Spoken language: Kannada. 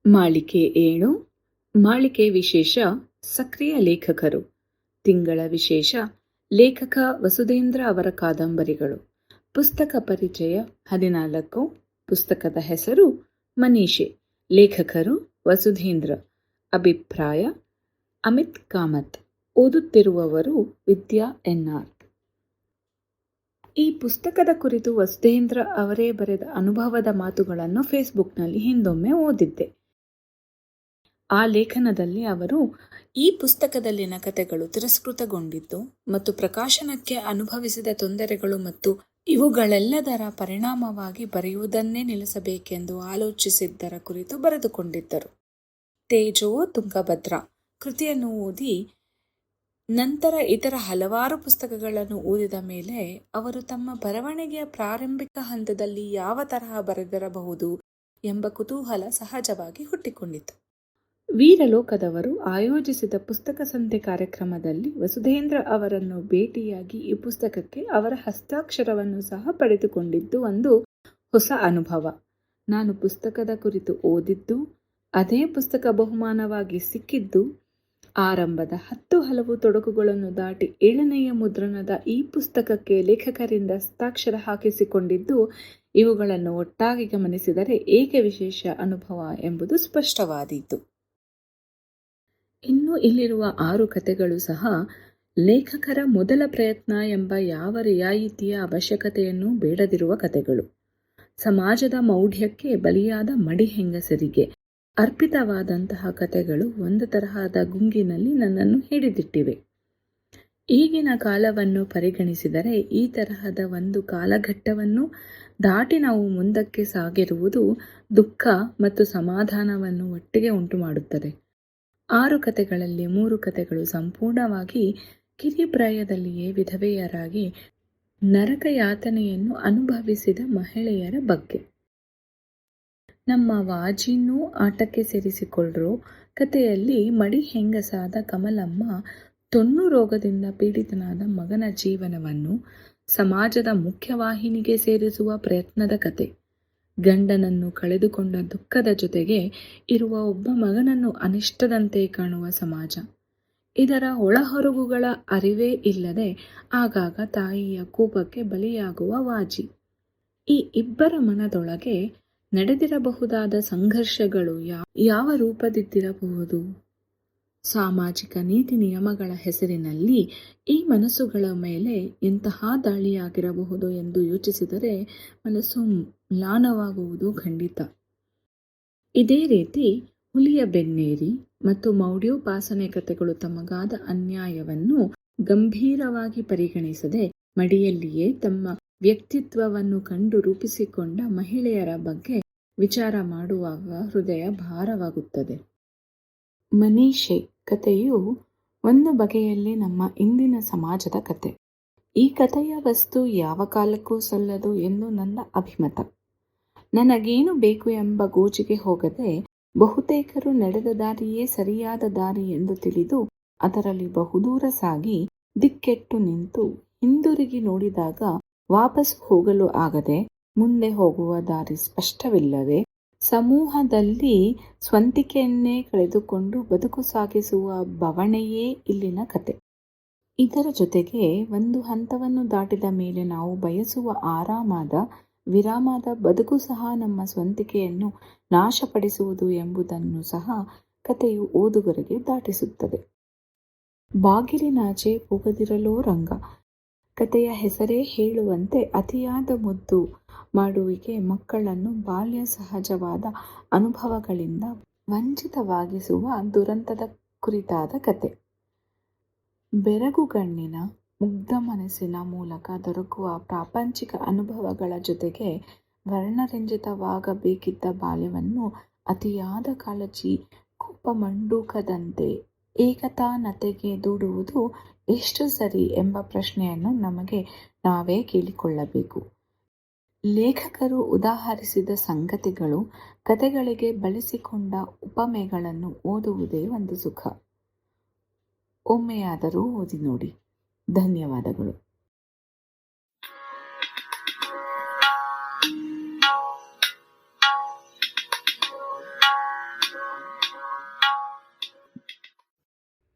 ಮಾಳಿಕೆ 7 ಮಾಳಿಕೆ ವಿಶೇಷ ಸಕ್ರಿಯ ಲೇಖಕರು. ತಿಂಗಳ ವಿಶೇಷ ಲೇಖಕ ವಸುಧೇಂದ್ರ ಅವರ ಕಾದಂಬರಿಗಳು. ಪುಸ್ತಕ ಪರಿಚಯ 14. ಪುಸ್ತಕದ ಹೆಸರು ಮನೀಷೆ. ಲೇಖಕರು ವಸುಧೇಂದ್ರ. ಅಭಿಪ್ರಾಯ ಅಮಿತ್ ಕಾಮತ್. ಓದುತ್ತಿರುವವರು ವಿದ್ಯಾ ಎನ್ಆರ್. ಈ ಪುಸ್ತಕದ ಕುರಿತು ವಸುಧೇಂದ್ರ ಅವರೇ ಬರೆದ ಅನುಭವದ ಮಾತುಗಳನ್ನು ಫೇಸ್ಬುಕ್ನಲ್ಲಿ ಹಿಂದೊಮ್ಮೆ ಓದಿದ್ದೆ. ಆ ಲೇಖನದಲ್ಲಿ ಅವರು ಈ ಪುಸ್ತಕದಲ್ಲಿನ ಕಥೆಗಳು ತಿರಸ್ಕೃತಗೊಂಡಿದ್ದು ಮತ್ತು ಪ್ರಕಾಶನಕ್ಕೆ ಅನುಭವಿಸಿದ ತೊಂದರೆಗಳು ಮತ್ತು ಇವುಗಳೆಲ್ಲದರ ಪರಿಣಾಮವಾಗಿ ಬರೆಯುವುದನ್ನೇ ನಿಲ್ಲಿಸಬೇಕೆಂದು ಆಲೋಚಿಸಿದ್ದರ ಕುರಿತು ಬರೆದುಕೊಂಡಿದ್ದರು. ತೇಜೋ ತುಂಗಭದ್ರಾ ಕೃತಿಯನ್ನು ಓದಿ ನಂತರ ಇತರ ಹಲವಾರು ಪುಸ್ತಕಗಳನ್ನು ಓದಿದ ಮೇಲೆ ಅವರು ತಮ್ಮ ಬರವಣಿಗೆಯ ಪ್ರಾರಂಭಿಕ ಹಂತದಲ್ಲಿ ಯಾವ ತರಹ ಬರೆದಿರಬಹುದು ಎಂಬ ಕುತೂಹಲ ಸಹಜವಾಗಿ ಹುಟ್ಟಿಕೊಂಡಿತು. ವೀರಲೋಕದವರು ಆಯೋಜಿಸಿದ ಪುಸ್ತಕ ಸಂತೆ ಕಾರ್ಯಕ್ರಮದಲ್ಲಿ ವಸುಧೇಂದ್ರ ಅವರನ್ನು ಭೇಟಿಯಾಗಿ ಈ ಪುಸ್ತಕಕ್ಕೆ ಅವರ ಹಸ್ತಾಕ್ಷರವನ್ನು ಸಹ ಪಡೆದುಕೊಂಡಿದ್ದು ಒಂದು ಹೊಸ ಅನುಭವ. ನಾನು ಪುಸ್ತಕದ ಕುರಿತು ಓದಿದ್ದು, ಅದೇ ಪುಸ್ತಕ ಬಹುಮಾನವಾಗಿ ಸಿಕ್ಕಿದ್ದು, ಆರಂಭದ 10 ಹಲವು ತೊಡಕುಗಳನ್ನು ದಾಟಿ 7ನೆಯ ಮುದ್ರಣದ ಈ ಪುಸ್ತಕಕ್ಕೆ ಲೇಖಕರಿಂದ ಹಸ್ತಾಕ್ಷರ ಹಾಕಿಸಿಕೊಂಡಿದ್ದು, ಇವುಗಳನ್ನು ಒಟ್ಟಾಗಿ ಗಮನಿಸಿದರೆ ಏಕೆ ವಿಶೇಷ ಅನುಭವ ಎಂಬುದು ಸ್ಪಷ್ಟವಾದೀತು. ಇನ್ನು ಇಲ್ಲಿರುವ 6 ಕಥೆಗಳು ಸಹ ಲೇಖಕರ ಮೊದಲ ಪ್ರಯತ್ನ ಎಂಬ ಯಾವ ರಿಯಾಯಿತಿಯ ಅವಶ್ಯಕತೆಯನ್ನು ಬೇಡದಿರುವ ಕಥೆಗಳು. ಸಮಾಜದ ಮೌಢ್ಯಕ್ಕೆ ಬಲಿಯಾದ ಮಡಿ ಹೆಂಗಸರಿಗೆ ಅರ್ಪಿತವಾದಂತಹ ಕಥೆಗಳು ಒಂದು ತರಹದ ಗುಂಗಿನಲ್ಲಿ ನನ್ನನ್ನು ಹಿಡಿದಿಟ್ಟಿವೆ. ಈಗಿನ ಕಾಲವನ್ನು ಪರಿಗಣಿಸಿದರೆ ಈ ತರಹದ ಒಂದು ಕಾಲಘಟ್ಟವನ್ನು ದಾಟಿ ನಾವು ಮುಂದಕ್ಕೆ ಸಾಗಿರುವುದು ದುಃಖ ಮತ್ತು ಸಮಾಧಾನವನ್ನು ಒಟ್ಟಿಗೆ ಉಂಟು ಮಾಡುತ್ತದೆ. 6 ಕಥೆಗಳಲ್ಲಿ 3 ಕಥೆಗಳು ಸಂಪೂರ್ಣವಾಗಿ ಕಿರಿಪ್ರಾಯದಲ್ಲಿಯೇ ವಿಧವೆಯರಾಗಿ ನರಕ ಯಾತನೆಯನ್ನು ಅನುಭವಿಸಿದ ಮಹಿಳೆಯರ ಬಗ್ಗೆ. ನಮ್ಮ ವಾಜಿನೂ ಆಟಕ್ಕೆ ಸೇರಿಸಿಕೊಳ್ಳ್ರೋ ಕಥೆಯಲ್ಲಿ ಮಡಿ ಹೆಂಗಸಾದ ಕಮಲಮ್ಮ ತೊನ್ನು ರೋಗದಿಂದ ಪೀಡಿತನಾದ ಮಗನ ಜೀವನವನ್ನು ಸಮಾಜದ ಮುಖ್ಯವಾಹಿನಿಗೆ ಸೇರಿಸುವ ಪ್ರಯತ್ನದ ಕತೆ. ಗಂಡನನ್ನು ಕಳೆದುಕೊಂಡ ದುಃಖದ ಜೊತೆಗೆ ಇರುವ ಒಬ್ಬ ಮಗನನ್ನು ಅನಿಷ್ಟದಂತೆ ಕಾಣುವ ಸಮಾಜ. ಇದರ ಒಳಹೊರಗುಗಳ ಅರಿವೇ ಇಲ್ಲದೆ ಆಗಾಗ ತಾಯಿಯ ಕೋಪಕ್ಕೆ ಬಲಿಯಾಗುವ ವಾಜಿ. ಈ ಇಬ್ಬರ ಮನದೊಳಗೆ ನಡೆದಿರಬಹುದಾದ ಸಂಘರ್ಷಗಳು ಯಾವ ರೂಪದಿದ್ದಿರಬಹುದು? ಸಾಮಾಜಿಕ ನೀತಿ ನಿಯಮಗಳ ಹೆಸರಿನಲ್ಲಿ ಈ ಮನಸ್ಸುಗಳ ಮೇಲೆ ಎಂತಹ ದಾಳಿಯಾಗಿರಬಹುದು ಎಂದು ಯೋಚಿಸಿದರೆ ಮನಸ್ಸು ಮ್ಲಾನವಾಗುವುದು ಖಂಡಿತ. ಇದೇ ರೀತಿ ಹುಲಿಯ ಬೆನ್ನೇರಿ ಮತ್ತು ಮೌಢ್ಯೋಪಾಸನೆ ಕಥೆಗಳು ತಮಗಾದ ಅನ್ಯಾಯವನ್ನು ಗಂಭೀರವಾಗಿ ಪರಿಗಣಿಸದೆ ಮಡಿಯಲ್ಲಿಯೇ ತಮ್ಮ ವ್ಯಕ್ತಿತ್ವವನ್ನು ಕಂಡು ರೂಪಿಸಿಕೊಂಡ ಮಹಿಳೆಯರ ಬಗ್ಗೆ ವಿಚಾರ ಮಾಡುವಾಗ ಹೃದಯ ಭಾರವಾಗುತ್ತದೆ. ಮನೀಷೆ ಕಥೆಯು ಒಂದು ಬಗೆಯಲ್ಲಿ ನಮ್ಮ ಇಂದಿನ ಸಮಾಜದ ಕತೆ. ಈ ಕಥೆಯ ವಸ್ತು ಯಾವ ಕಾಲಕ್ಕೂ ಸಲ್ಲದು ಎಂದು ನನ್ನ ಅಭಿಮತ. ನನಗೇನು ಬೇಕು ಎಂಬ ಗೋಜಿಗೆ ಹೋಗದೆ ಬಹುತೇಕರು ನಡೆದ ದಾರಿಯೇ ಸರಿಯಾದ ದಾರಿ ಎಂದು ತಿಳಿದು ಅದರಲ್ಲಿ ಬಹುದೂರ ಸಾಗಿ ದಿಕ್ಕೆಟ್ಟು ನಿಂತು ಹಿಂದಿರುಗಿ ನೋಡಿದಾಗ ವಾಪಸ್ ಹೋಗಲು ಆಗದೆ ಮುಂದೆ ಹೋಗುವ ದಾರಿ ಸ್ಪಷ್ಟವಿಲ್ಲದೆ ಸಮೂಹದಲ್ಲಿ ಸ್ವಂತಿಕೆಯನ್ನೇ ಕಳೆದುಕೊಂಡು ಬದುಕು ಸಾಗಿಸುವ ಬವಣೆಯೇ ಇಲ್ಲಿನ ಕತೆ. ಇದರ ಜೊತೆಗೆ ಒಂದು ಹಂತವನ್ನು ದಾಟಿದ ಮೇಲೆ ನಾವು ಬಯಸುವ ಆರಾಮಾದ ವಿರಾಮದ ಬದುಕು ಸಹ ನಮ್ಮ ಸ್ವಂತಿಕೆಯನ್ನು ನಾಶಪಡಿಸುವುದು ಎಂಬುದನ್ನು ಸಹ ಕಥೆಯು ಓದುಗರಿಗೆ ದಾಟಿಸುತ್ತದೆ. ಬಾಗಿಲಿನಾಚೆ ಹೋಗದಿರಲೋ ರಂಗ ಕಥೆಯ ಹೆಸರೇ ಹೇಳುವಂತೆ ಅತಿಯಾದ ಮುದ್ದು ಮಾಡುವಿಕೆ ಮಕ್ಕಳನ್ನು ಬಾಲ್ಯ ಸಹಜವಾದ ಅನುಭವಗಳಿಂದ ವಂಚಿತವಾಗಿಸುವ ದುರಂತದ ಕುರಿತಾದ ಕತೆ. ಬೆರಗುಗಣ್ಣಿನ ಮುಗ್ಧ ಮನಸ್ಸಿನ ಮೂಲಕ ದೊರಕುವ ಪ್ರಾಪಂಚಿಕ ಅನುಭವಗಳ ಜೊತೆಗೆ ವರ್ಣರಂಜಿತವಾಗಬೇಕಿದ್ದ ಬಾಲ್ಯವನ್ನು ಅತಿಯಾದ ಕಾಳಜಿ ಕೋಪಮಂಡೂಕದಂತೆ ಏಕತಾನತೆಗೆ ದೂಡುವುದು ಎಷ್ಟು ಸರಿ ಎಂಬ ಪ್ರಶ್ನೆಯನ್ನು ನಮಗೆ ನಾವೇ ಕೇಳಿಕೊಳ್ಳಬೇಕು. ಲೇಖಕರು ಉದಾಹರಿಸಿದ ಸಂಗತಿಗಳು, ಕಥೆಗಳಿಗೆ ಬಳಸಿಕೊಂಡ ಉಪಮೆಗಳನ್ನು ಓದುವುದೇ ಒಂದು ಸುಖ. ಒಮ್ಮೆಯಾದರೂ ಓದಿ ನೋಡಿ. ಧನ್ಯವಾದಗಳು.